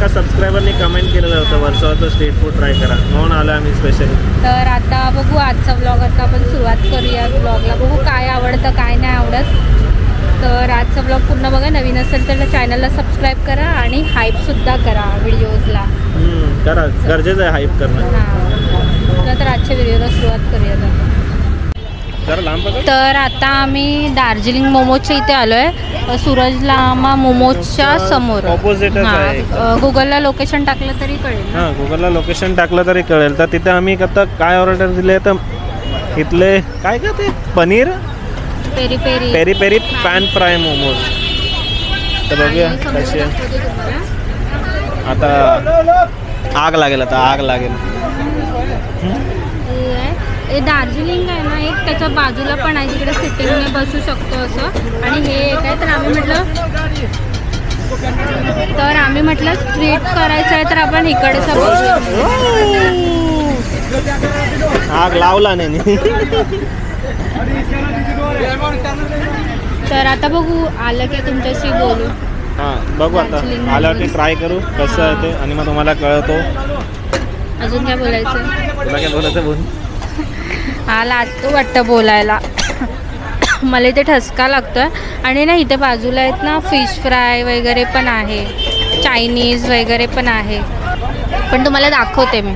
एका सबस्क्रायबरने कमेंट केलेलं होतं वर्षाचं स्ट्रीट फूड ट्राय करा, म्हणून आलो आम्ही स्पेशली. तर आता बघू आजचा व्लॉग. आता आपण सुरुवात करूया व्लॉगला. बघू काय आवडतं काय नाही आवडत. तर आजचा व्लॉग पूर्ण बघा. नवीन असेल तर चॅनलला सबस्क्राईब करा आणि हाईपसुद्धा करा व्हिडिओजला. करा, गरजेचं आहे हाईप करणं. हां, तर आजच्या व्हिडिओला सुरुवात करूया. तर आता आम्ही दार्जिलिंग मोमोजच्या इथे आलो आहे, सूरज लामा मोमोजच्या समोर. ऑपोजिटच आहे. गुगलला लोकेशन टाकलं तरी कळेल. हां, गुगलला लोकेशन टाकलं तरी कळेल. तर तिथे आम्ही आता काय ऑर्डर दिले, तर इथले काय का ते paneer peri peri peri peri pan fry momos. तर बघूया कसे. आता आग लागेल, आता आग लागेल. हे दार्जिलिंग आहे ना, एक त्याच्या बाजूला पण आहे तिकडे सिटिंगने बसू शकतो असं. आणि हे एक आहे. तर आम्ही म्हटलं स्ट्रीट करायचं आहे, तर आपण इकडचा आग लावला नाही. तर आता बघू आलं की तुमच्याशी बोलू. हां, बघू आता आल्यावरती ट्राय करू कसं आहे ते, आणि मग तुम्हाला कळतो. अजून काय बोलायचं? तुला काय बोलायचं बोल. आला आज तो वाटतं बोलायला. मला इथे ठसका लागतोय. आणि ना इथे बाजूला आहेत ना फिश फ्राय वगैरे पण आहे, चायनीज वगैरे पण आहे. पण तुम्हाला दाखवते मी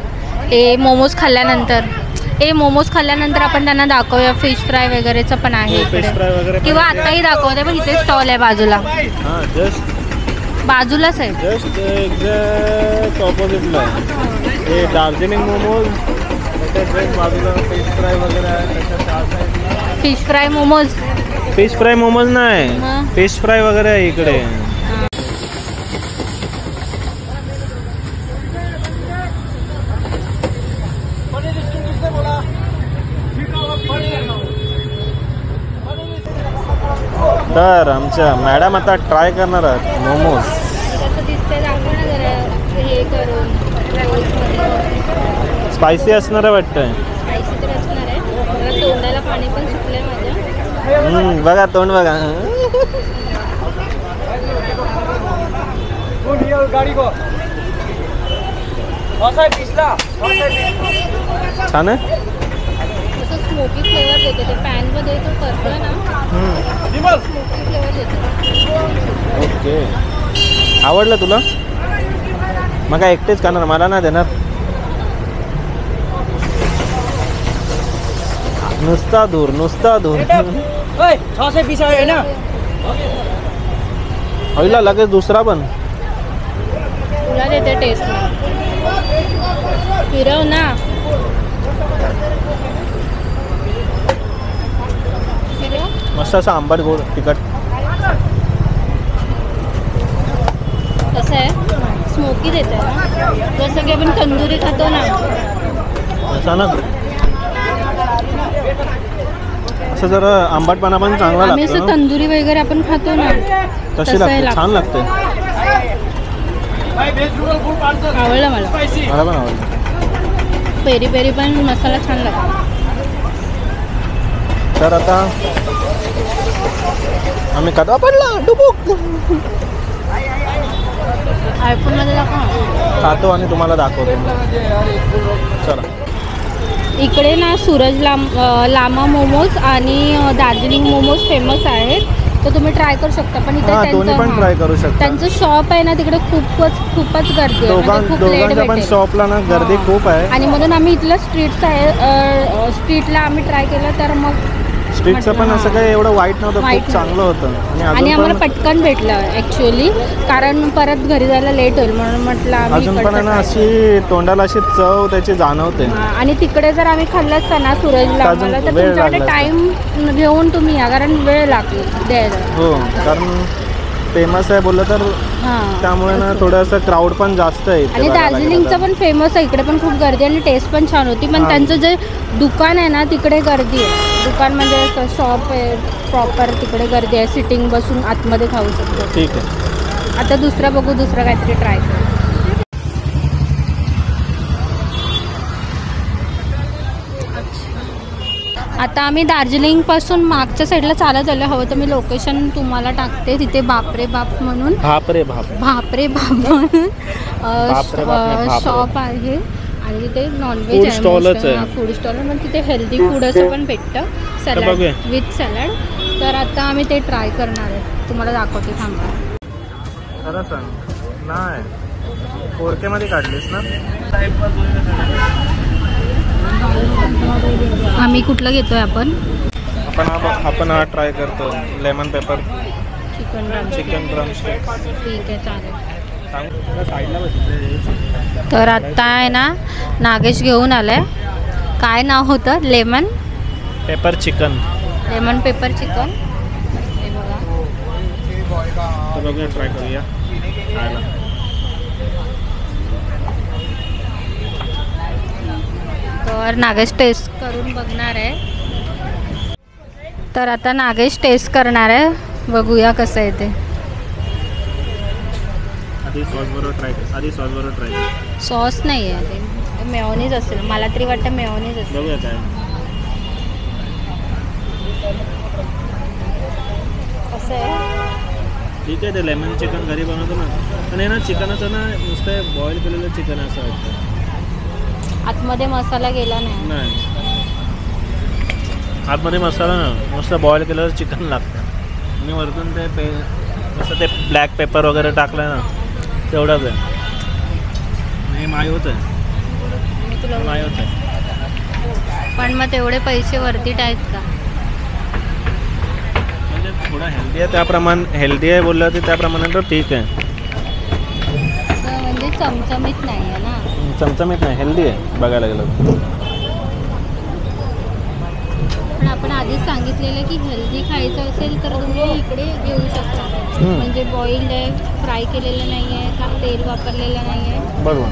हे मोमोज खाल्ल्यानंतर. मोमोज खाल्ल्यानंतर आपण त्यांना दाखवूया. फिश फ्राय वगैरेचं पण आहे इकडे, किंवा आताही दाखवते. पण इथे स्टॉल आहे बाजूला. बाजूलाच आहे, जस्ट एक्झॅक्ट ऑपोजिटला आहे हे दार्जिलिंग मोमोज. बाजूला फिश फ्राय वगैरे आहे. Fish fry momos. Fish fry momos नाही, फिश फ्राय वगैरे आहे इकडे. तर आमच्या मॅडम आता ट्राय करणार आहेत मोमोज. कसं दिसतंय दाखव ना जरा. हे करून स्पायसी असणार आहे वाटतं. स्पायसी तर असणार आहे. मला तोंडाला पाणी पण सुटलंय माझ्या. बघा तोंड बघा. छान आहे. स्मोकी फ्लेवर देते ते पॅनमध्ये तो करतोय ना, स्मोकी फ्लेवर देते. ओके, आवडलं तुला? मग काय एकटेच खाणार, मला नाही देणार? नुसता दूर, नुसता दूर. होईला लगेच दुसरा पण तुला देते टेस्ट. फिरव ना. मस्त असं आंबट गोड तिखट. कसं आहे, स्मोकी देते ना, जसं की आपण तंदुरी खातो ना असं ना. असं जरा आंबटपणा पण चांगला लागतो. असं तंदुरी वगैरे आपण खातो ना तशी लागते, छान लागते. आवडलं मला. मला पण आवडलं. पेरी पेरी पण मसाला छान लागतो. तर आता आम्ही कदा पडला डुबुक आयफोनमध्ये दाखव. खातो आणि तुम्हाला दाखवतो. चला. इकडे ना सूरज लामा मोमोज आणि दार्जिलिंग मोमोज फेमस आहेत, तर तुम्ही ट्राय करू शकता. पण इथे पण ट्राय करू शकता. त्यांचं शॉप आहे ना तिकडे खूपच गर्दी आहे. दोघांच्या पण शॉपला ना गर्दी खूप आहे. आणि म्हणून आम्ही इथलं स्ट्रीटला आम्ही ट्राय केलं. तर मग स्ट्रीटचं पण असं काही एवढं वाईट नव्हतं, खूप चांगलं होतं. आणि आम्हाला पटकन भेटलं ॲक्च्युअली, कारण परत घरी जायला लेट होईल म्हणून म्हटलं आम्ही. अजून पण ना अशी तोंडाला अशी चव त्याची जाणवते. आणि तिकडे जर आम्ही खाल्लं असतं ना सूरजला आम्हाला, तर तुमच्याकडे टाइम घेऊन तुम्ही या, कारण वेळ लागेल द्यायला. हो, कारण फेमस आहे बोललं तर, त्यामुळे ना थोडंसं क्राऊड पण जास्त आहे. आणि दार्जिलिंगचं पण फेमस आहे, इकडे पण खूप गर्दी आणि टेस्ट पण छान होती. पण त्यांचं जे दुकान आहे ना तिकडे गर्दी आहे. दुकान म्हणजे शॉप आहे प्रॉपर, तिकडे गर्दी आहे. सिटिंग बसून आतमध्ये खाऊ शकतो. ठीक आहे. आता दुसरं बघू, दुसरं काहीतरी ट्राय करू. आता आम्ही दार्जिलिंगपासून मागच्या साईडला चालत आलो. हवं तर मी लोकेशन तुम्हाला टाकते तिथे. बापरे बाप म्हणून, बापरे बाप बापरे बाप म्हणून बापरे बाप, बापरे. शॉप आहे आणि तिथे नॉनव्हेज Food आहे stallच आहे. फूड स्टॉल मग तिथे हेल्दी फूड असं पण भेटतं सॅलड बघूया. With salad. तर आता आम्ही ते ट्राय करणार आहे, तुम्हाला दाखवते थांबा. खरं सांग नाही 4K मध्ये काढलीस ना. आम्ही कुठलं घेतोय आपण आपण हा ट्राय करतो लेमन पेपर चिकन ड्रमस्टिक. ठीक आहे चालेल. साईडला बसले. तर आत्ता आहे ना नागेश घेऊन आलाय. काय नाव होतं? Lemon pepper chicken. Lemon pepper chicken. हे बघा. तर बघूया ट्राय करूया खायला. तर नागेश टेस्ट करून बघणार आहे. तर आता नागेश टेस्ट करणार आहे, बघूया कसं आहे ते. आधी सॉस बरोबर ट्राय कर. सॉस नाही आहे ते मेयोनीज असेल, मला तरी वाटतं मेयोनीज असेल. बघूया काय. कसं आहे? ठीक आहे. ते लेमन चिकन घरी बनवतो ना, पण हे ना चिकनाचं ना नुसतं बॉईल केलेलं चिकन असं वाटतं. आतमध्ये मसाला गेला नाही. आतमध्ये मसाला ना नुसतं बॉईल केलेलं चिकन लागतं आणि वरतून ते जसं ते ब्लॅक पेपर वगैरे टाकलं ना तेवढंच आहे. हे मायोच आहे. मायोच आहे. पण मग तेवढे पैसे वरती आहेत का? म्हणजे थोडं हेल्दी आहे, त्याप्रमाणे हेल्दी आहे बोललं तर त्याप्रमाणे तर ठीक आहे. असं म्हणजे चमचमीत नाही आहे ना. चमचमीत नाही, हेल्दी आहे बघायला गेलं. पण आपण आधीच सांगितलेलं की हेल्दी खायचं असेल तर तुम्ही इकडे घेऊ शकता. म्हणजे बॉइल्ड आहे, फ्राय केलेलं नाही आहे, का तेल वापरलेलं नाही आहे. बरोबर.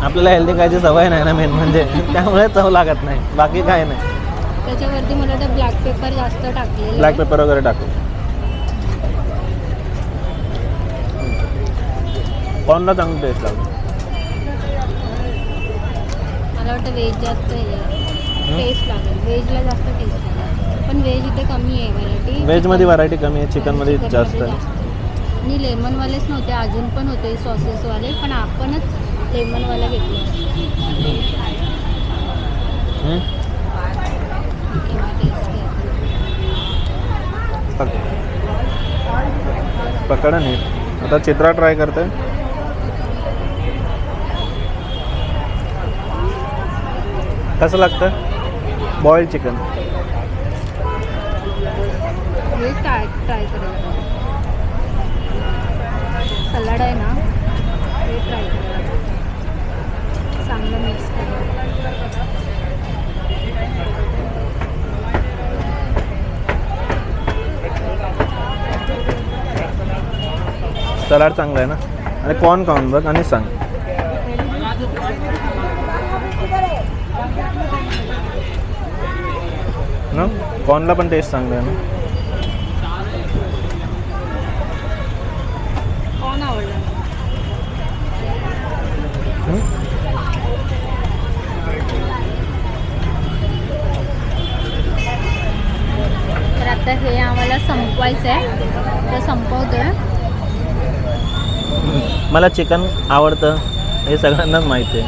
आपल्याला हेल्दी खायची सवय नाही ना मेन म्हणजे, त्यामुळे चव लागत नाही, बाकी काय नाही. त्याच्यावरती मला तर ब्लॅक पेपर जास्त टाकलेलं. ब्लॅक पेपर वगैरे टाकू. कॉर्नला चांगलं टेस्ट लागतो. मला वाटतं व्हेज जास्त टेस्ट लागेल, व्हेजला जास्त टेस्ट लागेल. पण व्हेज इथे कमी आहे व्हरायटी. व्हेजमध्ये व्हरायटी कमी आहे, चिकनमध्ये जास्त आहे. आणि लेमनवालेच नव्हते, अजून पण होते सॉसेसवाले, पण आपणच लेमनवाला घेतला. पकडा नाही. आता चित्रा ट्राय करते. कसं लागतं बॉइल्ड चिकन? हे ट्राय करायचं. सलाड आहे ना, हे ट्राय करायचं. चांगलं मिक्स करायचं. सलाड चांगलं आहे ना. आणि कॉर्न खाऊन बघ आणि सांग. ना कॉर्नला पण टेस्ट चांगला आहे ना. कॉर्न आवडलं. तर आता हे आम्हाला संपवायचं आहे, तर संपवतोय. मला चिकन आवडतं हे सगळ्यांनाच माहिती आहे.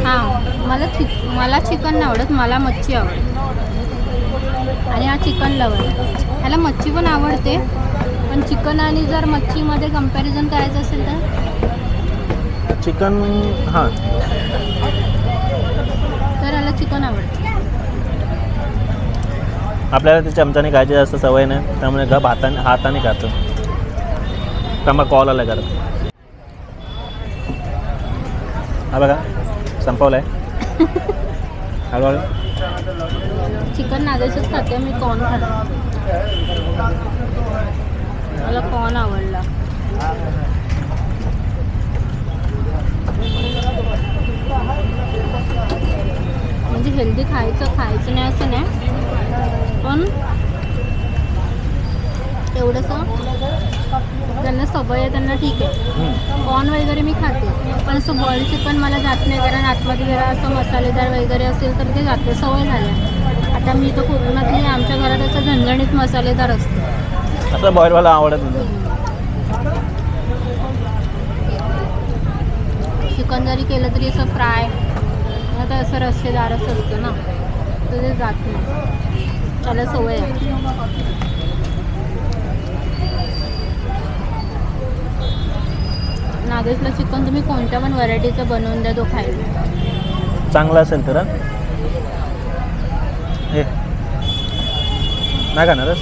हां, मला चिकन नाही आवडत, मला मच्छी आवडते. आणि हा चिकन लवर आहे. ह्याला मच्छी पण आवडते, पण चिकन आणि जर मच्छीमध्ये कंपॅरिझन करायचं असेल तर चिकन हां, तर ह्याला चिकन आवडतं. आपल्याला ते चमच्याने खायची जास्त सवय नाही, त्यामुळे गप हाताने खातो. का मग कॉल आला करत. हा बघा संपवलं आहे. हा बघा चिकन नागेशच खाते, मी कॉर्न खाते. मला कॉर्न आवडला. म्हणजे हेल्दी खायचं नाही असं नाही, पण तेवढंसं ज्यांना सवय आहे त्यांना ठीक आहे. कॉर्न वगैरे मी खाते, पण असं बॉइल्ड चिकन मला जात नाही, कारण आतमध्ये जरा असं मसालेदार वगैरे असेल तर ते जाते, सवय झाली. आता मी तर कोकणातली, आमच्या घरात असं झणझणीत मसालेदार असतं. असं बॉईलवाला आवडत नाही. चिकन जरी केलं तरी असं फ्राय आता असं रस्सेदारच असतं ना, तर ते जात नाही, त्याला सवय आहे. नागेशला चिकन तुम्ही कोणत्या पण व्हरायटीचं बनवून द्या, तो खाईल. चांगला असेल तर हे नाही खाणारच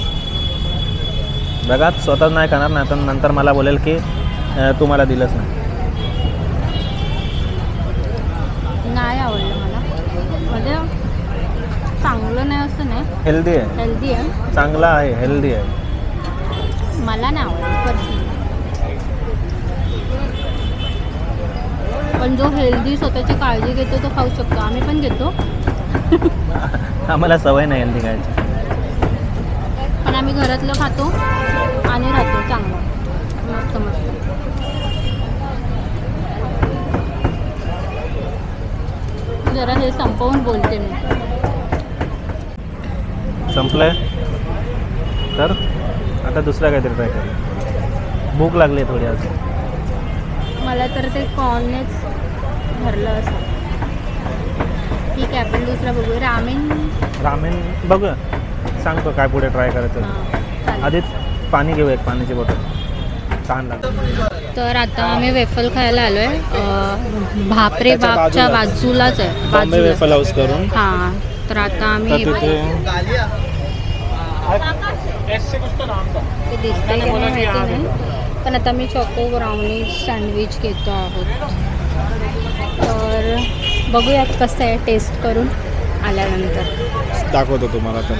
बघा, स्वतः नाही खाणार, नाही तर नंतर मला बोलेल की तुम्हाला दिलंच नाही आवडलं मला. म्हणजे चांगलं नाही असं नाही, हेल्दी आहे, हेल्दी आहे, चांगला आहे, हेल्दी आहे. मला नाही आवडलं पर्सनली. पण जो हेल्दी स्वतःची काळजी घेतो तो खाऊ शकतो, आम्ही पण घेतो. आम्हाला सवय नाही हेल्दी खायची, पण आम्ही घरातलं खातो आणि राहतो चांगलं मस्त मस्त. जरा हे संपवून बोलते मी. संपलंय तर आता दुसरा काहीतरी ट्राय करू. भूक लागली आहे थोडी आज. मला तर ते कॉर्ननेच भरलं असं. ठीक आहे, आपण दुसरा बघूया. रामेन बघूया, सांगतो काय पुढे ट्राय करायचं. चालेल. आधीच पाणी घेऊ, एक पाण्याची बॉटल, तहान लागते. तर आता आम्ही वेफल खायला आलोय. भापरे बागच्या बाजूलाच आहे, बॉम्बे वेफल हाऊस करून. हां, तर आता आम्ही ते दिसतं की नाही माहिती नाही, पण आता मी चॉको ब्राउनी सँडविच घेतो आहोत. तर बघूयात कसं आहे टेस्ट करून आल्यानंतर दाखवतो तुम्हाला. तर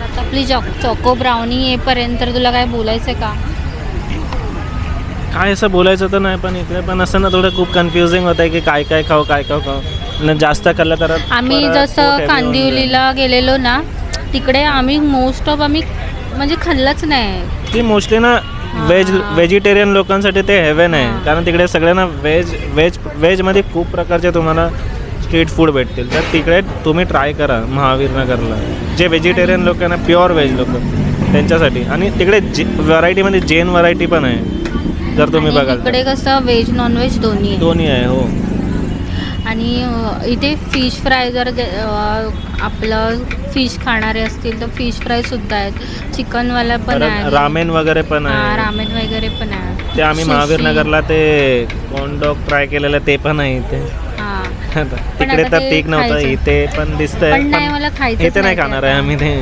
आता आपली चॉको ब्राउनी येईपर्यंत तुला काय बोलायचं का? काय असं बोलायचं तर नाही, पण इकडे पण असं ना थोडं खूप कन्फ्युजिंग होत आहे की काय काय खाऊ, काय खाऊ. जास्त खाल्लं तर आम्ही जसं कांदिवलीला गेलेलो ना, तिकडे आम्ही मोस्ट ऑफ आम्ही म्हणजे खाल्लंच नाही. ती मोस्टली ना व्हेजिटेरियन लोकांसाठी ते हेवन आहे, कारण तिकडे सगळ्यांना व्हेजमध्ये खूप प्रकारचे तुम्हाला स्ट्रीट फूड भेटतील. तर तिकडे तुम्ही ट्राय करा महावीर नगरला, जे व्हेजिटेरियन लोक आहे ना, प्युअर व्हेज लोक त्यांच्यासाठी. आणि तिकडे व्हरायटीमध्ये जैन व्हरायटी पण आहे जर तुम्ही बघाल. तिकडे कसं व्हेज नॉनव्हेज दोन्ही आहे. हो. आणि इथे फिश फ्राय जर आपलं फिश खाणारे असतील तर फिश फ्राय सुद्धा आहेत, चिकनवाला पण आहे, रामेन वगैरे पण आहे. रामेन वगैरे पण आहे. ते आम्ही महावीर नगरला ते कॉर्न डॉग ट्राय केलेलं ते पण आहे इथे. तिकडे तर पीक नव्हतं, इथे पण दिसतंय, पण नाही मला खायचं, इथे नाही खाणार आहे आम्ही ते.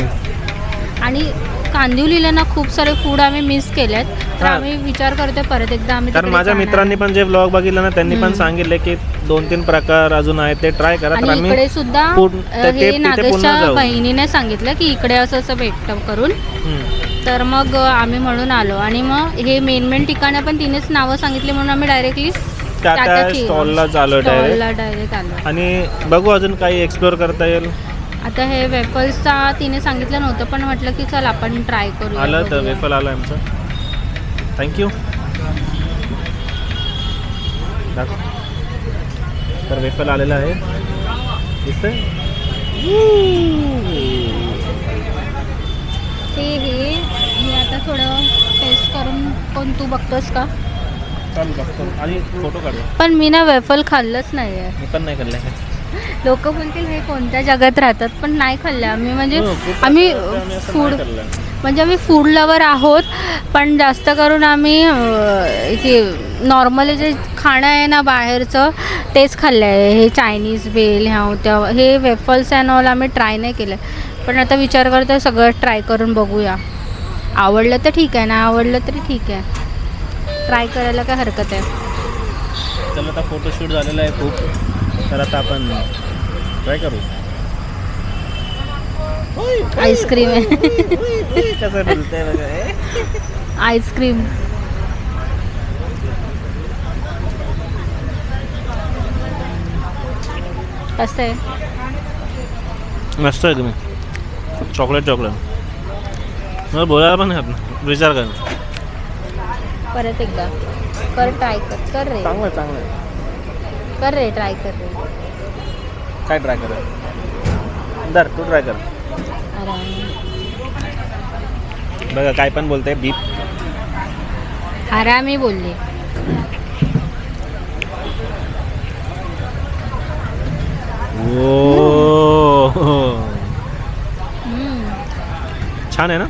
आणि कांदिवलीला ना खूप सारे फूड आम्ही मिस केलेत, तर आम्ही विचार करतोय परत एकदा आम्ही. कारण माझ्या मित्रांनी पण जे व्लॉग बघितलं ना, त्यांनी पण सांगितले की 2-3 प्रकार अजून आहेत ते ट्राय करा. तर आम्ही इकडे सुद्धा हे नागेशच्या बहिणीने सांगितलं की इकडे असं असं भेटतं करून, तर मग आम्ही म्हणून आलो. आणि मग हे मेन ठिकाणं पण तिनेच नावं सांगितली म्हणून आम्ही डायरेक्टली त्या स्टॉलला आलो डायरेक्ट आलो. आणि बघू अजून काही एक्सप्लोर करता येईल. आता हे वेफल्सचा तिने सांगितलं नव्हतं, पण म्हटलं की चल आपण ट्राय करू. आलं तर वेफल आलं आमचं. थँक्यू. तर वेफल आलेलं आहे, दिसतंय ते. हे आता थोडं टेस्ट करून कोण तू बघतोस का? चालू बघतो आणि फोटो काढू. पण मी ना वेफल खाल्लंच नाही आहे. मी पण नाही खाल्लं. लोक बोलतील हे कोणत्या जगात राहतात, पण नाही खाल्लं आम्ही. म्हणजे आम्ही फूड म्हणजे आम्ही फूड लवर आहोत, पण जास्त करून आम्ही नॉर्मली जे खाणं आहे ना बाहेरचं तेच खाल्लं आहे. हे चायनीज बेल ह्या हे वेफल्स अँड ऑल आम्ही ट्राय नाही केलं. पण आता विचार करतो सगळं ट्राय करून बघूया. आवडलं तर ठीक आहे, ना आवडलं तरी ठीक आहे, ट्राय करायला काय हरकत आहे. चला आता फोटोशूट झालेलं आहे खूप, तर आता आपण ट्राय करू. आईस्क्रीम आहे. कसं बोलतंय बघा. आईस्क्रीम कसं आहे? मस्त आहे. तुम्ही चॉकलेट मला बोलायला पण नाही आपण, विचार कर. परत एकदा कर, ट्राय कर रे. चांगलं कर रे, ट्राय कर रे. काय ट्राय कर? दर तू ट्राय कर. बघा काय पण बोलते, बीप हरामी बोलले. छान आहे ना.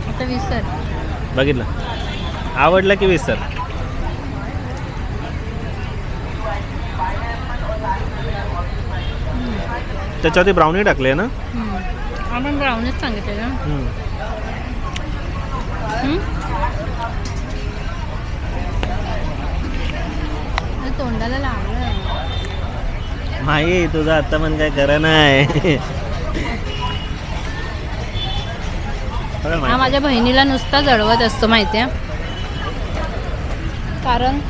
आता विसर. बघितलं, आवडलं की विसर. त्याच्यावरती ब्राउनी टाकले ना. आपण ब्राउनीच सांगितलं ना. तोंडाला लागलं. माही तुझं आता पण काय करा नाही. हा माझ्या बहिणीला नुसता जळवत असतो माहिती आहे. कारण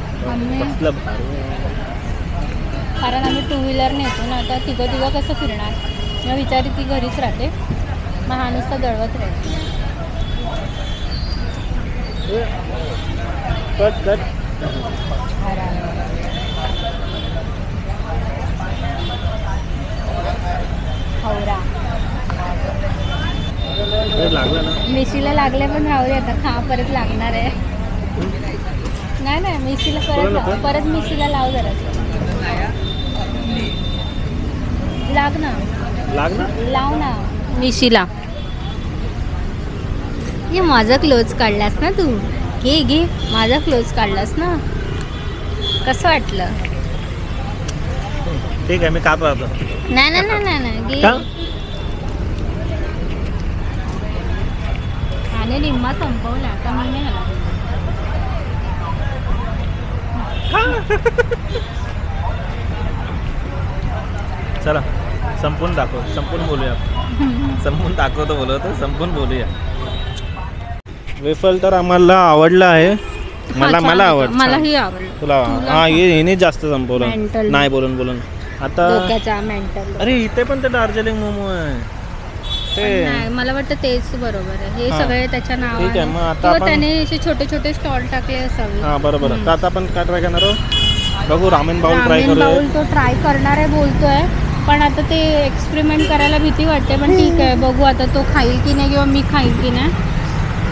आम्ही 2 व्हीलर नेतो ना. आता तिघं कसं फिरणार. मग विचारी ती घरीच राहते. मग हा नुसता जळवत राहते. लागलं ना. मिशीला लागले पण राहू दे आता. खा परत लागणार आहे. नाही मिशीला परत मिशीला लाव जरा. लाव ना मिशीला. ये माझा क्लोज काढलास ना तू. घे माझा क्लोज काढलास ना. कसं वाटलं. ठीक आहे मी काप राहतो. नाही घे. आणि निम्मा संपवला का मी नाही. चला संपून बोलूया. संपून दाखवतो बोलवतो. संपून बोलूया. वेफल तर आम्हाला आवडलं आहे. मला आवडलं. मलाही आवडलं. तुला हा येणे जास्त संपवलं नाही बोलून आता. अरे इथे पण ते दार्जिलिंग मोमो आहे. नाही मला वाटतं तेच बरोबर आहे. हे सगळे त्याच्या ठीक आहे. मग आता नावाने त्याने असे छोटे स्टॉल टाकले असावे. हा बरोबर. तर आता आपण काय ट्राय करणार आहोत बघू. रामेन बाउल ट्राय करूया. तो ट्राय करणार आहे बोलतोय. पण आता ते एक्सपेरिमेंट करायला भीती वाटते. पण ठीक आहे बघू आता तो खाईल की नाही किंवा मी खाईल की नाही.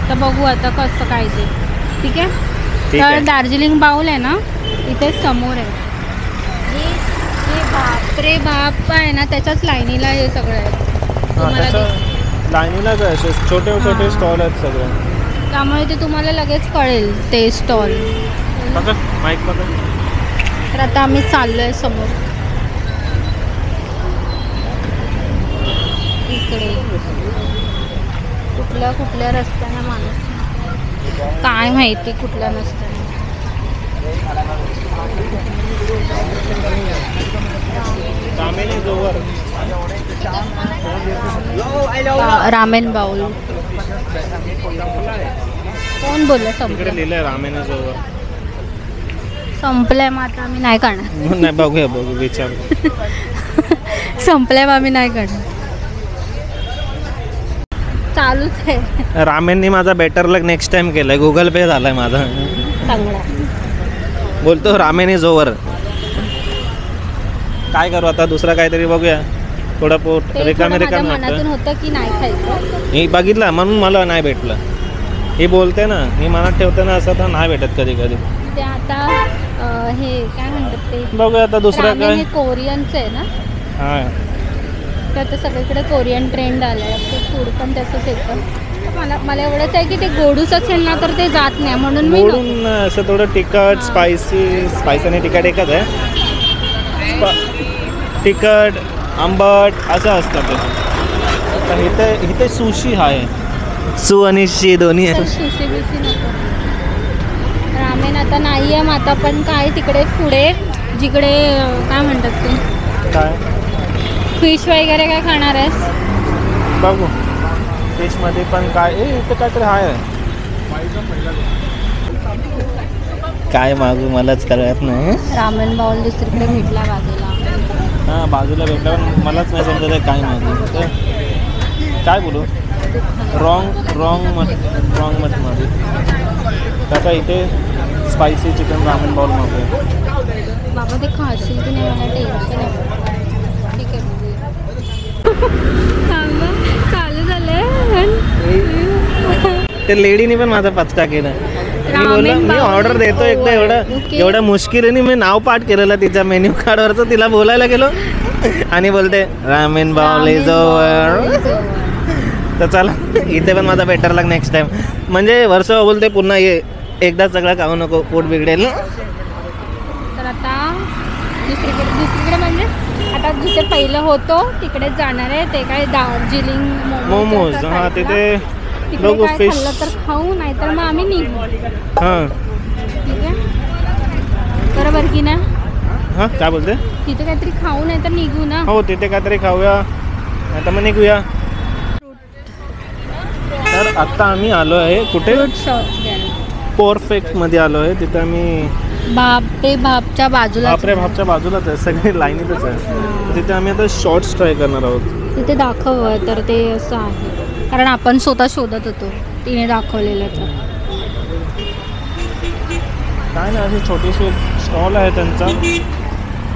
तर बघू आता कसं काय ते. ठीक आहे. तर दार्जिलिंग बाउल आहे ना इथे समोर आहे. हे बापरे बाप आहे ना. त्याच्याच लाईनीला हे सगळं आहे. लाईनीलाच आहे. छोटे स्टॉल आहेत सगळे. त्यामुळे ते तुम्हाला लगेच कळेल ते स्टॉल. माईक पकड. तर आता आम्ही चाललोय समोर इकडे. कुठल्या रस्त्याने माणूस काय माहिती कुठल्या नसतं. रामेन बाउल कोण बोललं संपलं. रामेन जोवर संपलंय. मग आता आम्ही नाही करणार. नाही बघू विचार. संपलंय मग आम्ही नाही करणार. चालूच आहे. रामेननी माझा बेटर लक नेक्स्ट टाइम केलाय. गुगल पे झालाय माझा. चांगला बोलतो रामेन इज ओव्हर. काय करू आता दुसरा काहीतरी बघूया. थोडं पोट रिकामे मनातून होतं की नाही खायचं. मी बघितलं म्हणून मला नाही भेटलं. ही बोलते ना मी मनात ठेवते ना असं तर नाही भेटत कधी. ते आता हे काय म्हणतात ते बघूया आता दुसरं काय. कोरियनचं आहे ना. हां तर आता सगळीकडे कोरियन ट्रेंड आला आहे. ते फूड पण तसंच येतं. मला एवढंच आहे की ते गोडूस असेल ना तर ते जात नाही म्हणून मी गोडून असं थोडं तिखट स्पायसी आणि तिखट एकच आहे. तिखट आंबट असं असतं ते. इथे सुशी आहे. सु आणि शी दोन्ही आहे. सुशी बिशी नको. रामेन आता नाही आहे. मग आता पण काय तिकडे पुढे जिकडे काय म्हणतात ते काय फिश वगैरे काय खाणार आहेस. बघू फिशमध्ये पण काय इथे काहीतरी आहे. काय मागू मलाच कळत नाही. रामेन बाउल दुसरीकडे भेटला बाजूला. हां बाजूला भेटला पण मलाच नाही समजत आहे काय मागू. काय बोलू. रॉंग मत मध्ये त्याचा इथे स्पायसी चिकन रामेन बाउल मागूया. बाबा ते खाशील की नाही मला टेन्शन आहे. ठीक आहे चालू झालंय. ते लेडीने पण माझा पचका केला. मी बोललो मी ऑर्डर देतो एकदा एवढं मुश्किलीने मी नाव पाठ केलेलं तिच्या मेन्यू कार्डवरचं, तिला बोलायला गेलो आणि बोलते रामेन बावले जवळ. तर चला इथे पण माझा बेटर लाग नेक्स्ट टाइम. म्हणजे वर्ष बोलते पुन्हा ये, एकदा सगळं खाऊ नको, पोट बिघडेल. तर आता दुसरीकडे म्हणजे आता जिथे पहिलं होतो तिकडेच जाणार आहे. ते काय दार्जिलिंग मोमोज. हां तिथे बघू फिश खाल्लं तर खाऊ, नाही तर मग आम्ही निघू. हां ठीक आहे बरोबर की ना. हां काय बोलते, तिथे काहीतरी खाऊ नाही तर निघू ना. हो तिथे काहीतरी खाऊया नाही तर मग निघूया. तर आत्ता आम्ही आलो आहे कुठे, परफेक्ट मध्ये आलो आहे. तिथे आम्ही भापच्या बाजूला, बापरे भापच्या बाजूलाच आहे, सगळे लाईनीतच आहे. तिथे आम्ही आता शॉर्ट्स ट्राय करणार आहोत. तिथे दाखव तर ते असं आहे, कारण आपण स्वतः शोधत होतो, तिने दाखवलेलं. तर काय नाही, अशी छोटीशी स्टॉल आहे त्यांचा,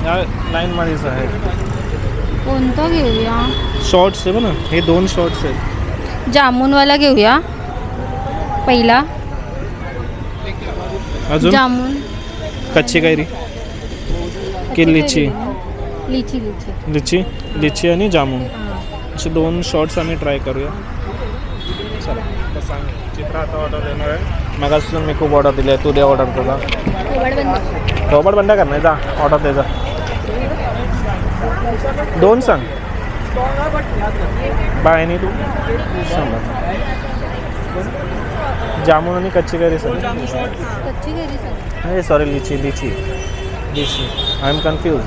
या लाईनमध्येच आहे. कोणतं घेऊया, शॉर्ट्स आहे ना, हे 2 शॉर्ट्स आहेत. जामुनवाला घेऊया पहिला. अजून जामुन, कच्ची कैरी की लिची, लिची लिची लिची आणि जामुन, असे 2 शॉर्ट्स आम्ही ट्राय करूया. चला आता सांग, चित्रा आता ऑर्डर देणार आहे. मगापासून मी खूप ऑर्डर दिली आहे, तू दे ऑर्डर तुला. रोबोट बंद कर नाही, जा ऑर्डर दे जा. 2 सांग बाय आणि तू सांग. जामुन आणि कच्ची कैरी सांग. कच्ची कैरी सांग. नाही सॉरी, लिची लिची लिची, आय एम कन्फ्यूज.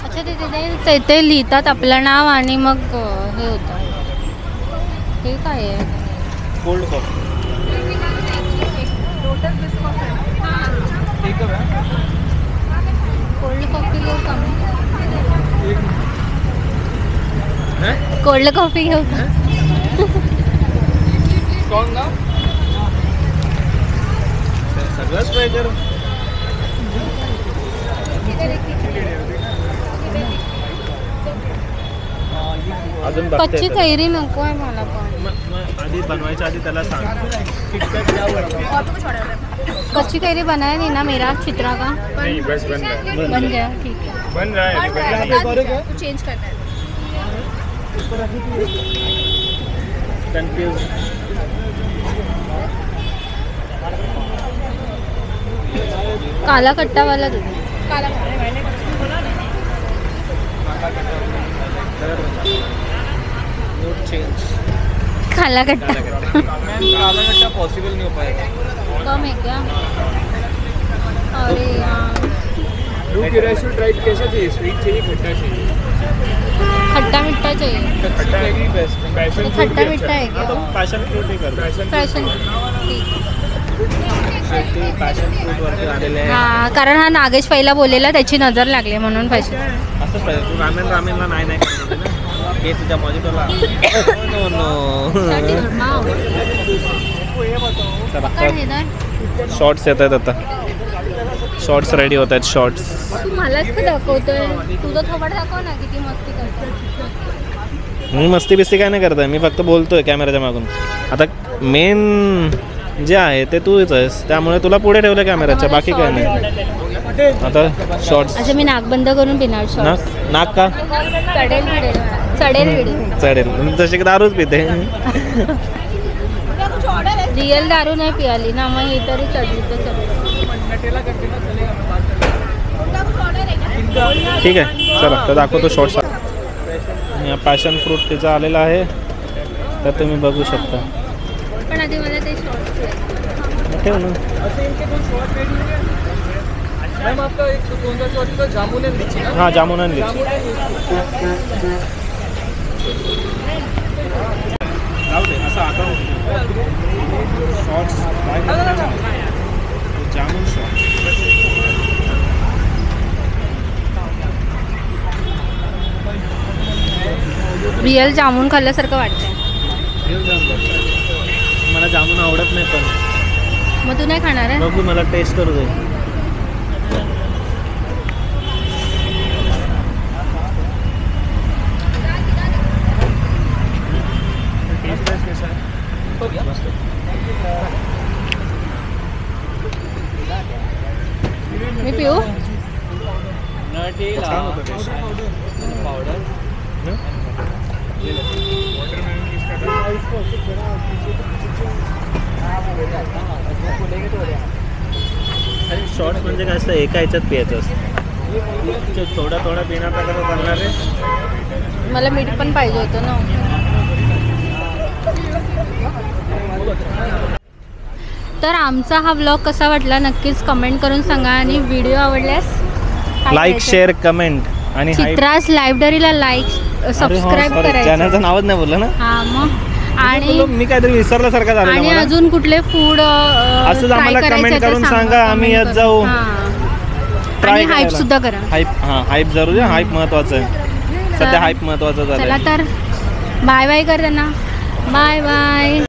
अच्छा ते लिहितात आपलं नाव आणि मग हे होतं. हे काय आहे, कोल्ड कॉफी. कोल्ड कॉफी घेऊ का मी? कोल्ड कॉफी घेऊ का? सगळंच ट्राय कर. अजून कच्ची कैरी नको आहे मला पण. आधी बनवायच्या आधी त्याला सांग. कच्ची कैरी बनाया नहीं ना मेरा चित्रा का? नहीं बस बन रहा है, बन गया, ठीक है. बन रहा है. चेंज करना है. कन्फ्यूज. काला कट्टा वाला दे. काला कट्टा काला कट्टा पॉसिबल नहीं हो पाएगा. कम है क्या? अरे यार, ब्लू किरायसूल ट्राइब कैसा चाहिए, स्वीट चाहिए खट्टा चाहिए? खट्टा मिट्टा चाहिए. खट्टा है कि पैशन ये खट्टा मिट्टा है क्या? पॅशन फ्रूट ही कर. फॅशन. पॅशन फ्रूट वरती आलेले आहे. हा, कारण हा नागेश पहिला बोललेला, त्याची नजर लागली म्हणून फॅशन. असंच पाहिजे. तू रामेनला नाही करत ना, हे तुझ्या मॉजिटोला. शॉर्ट्स येत आहेत आता, शॉर्ट्स रेडी होत आहेत. शॉर्ट्स तू मलाच का दाखवतोय, तुझं थोबड दाखव ना, किती मस्ती करतो. मी मस्ती बिस्ती काय नाही करत आहे, मी फक्त बोलतोय कॅमेऱ्याच्या मागून. आता मेन जे आहे ते तूच आहेस, त्यामुळे तुला पुढे ठेवलं कॅमेऱ्याच्या, बाकी काय नाही. आता शॉर्ट्स. अच्छा, मी नाक बंद करून पिणार शॉर्ट्स. नाक का चढेल जशी दारूच पिते. रिअल दारू नाही पियाली ना, मग हे तरी चढली तर चढली. ठीक आहे चला, तर दाखवतो शॉर्ट्स. पॅशन फ्रूट तिचा आलेला आहे, तर तुम्ही बघू शकता. पण आधी मला ते शॉर्ट्स ठेव ना. मैम आपका एक कौन सा शॉट था, जामुन एंड लीची ना? हां जामुन आणि लिची. जाऊ दे असं आता शॉर्ट्स जामुन शॉर्ट्स. रिअल जामून खाल्ल्यासारखं वाटतंय. मला जामुन आवडत नाही, पण मग तू नाही खाणार आहे? बघू, मला टेस्ट करू दे. मी पिऊ? छान होतं taste. आणि शॉर्ट्स म्हणजे काय असतं, एका ह्याच्यात पियायचं असतं. थोडा थोडा पिण्यात का चालणार आहे. मला मीठ पण पाहिजे होतं ना. तर आमचा हा ब्लॉग कसा वाटला नक्कीच कमेंट करून सांगा आणि व्हिडिओ आवडल्यास काय लाईक करायचं? शेअर कमेंट आणि चित्रास लायब्ररीला लाईक सबस्क्राईब करायचं. चॅनलचं नावच नाही बोललं ना. हा मग आणि मी काहीतरी विसरल्यासारखं झालं आणि मला. अजून कुठले फूड असंच आम्हाला comment करून सांगा, आम्ही यात जाऊ. आणि हाईप सुद्धा करा. हाईप जरूर आहे. हाईप महत्वाचं आहे. सध्या हाईप महत्वाचं झालं. चला तर बाय बाय कर त्यांना. Bye bye.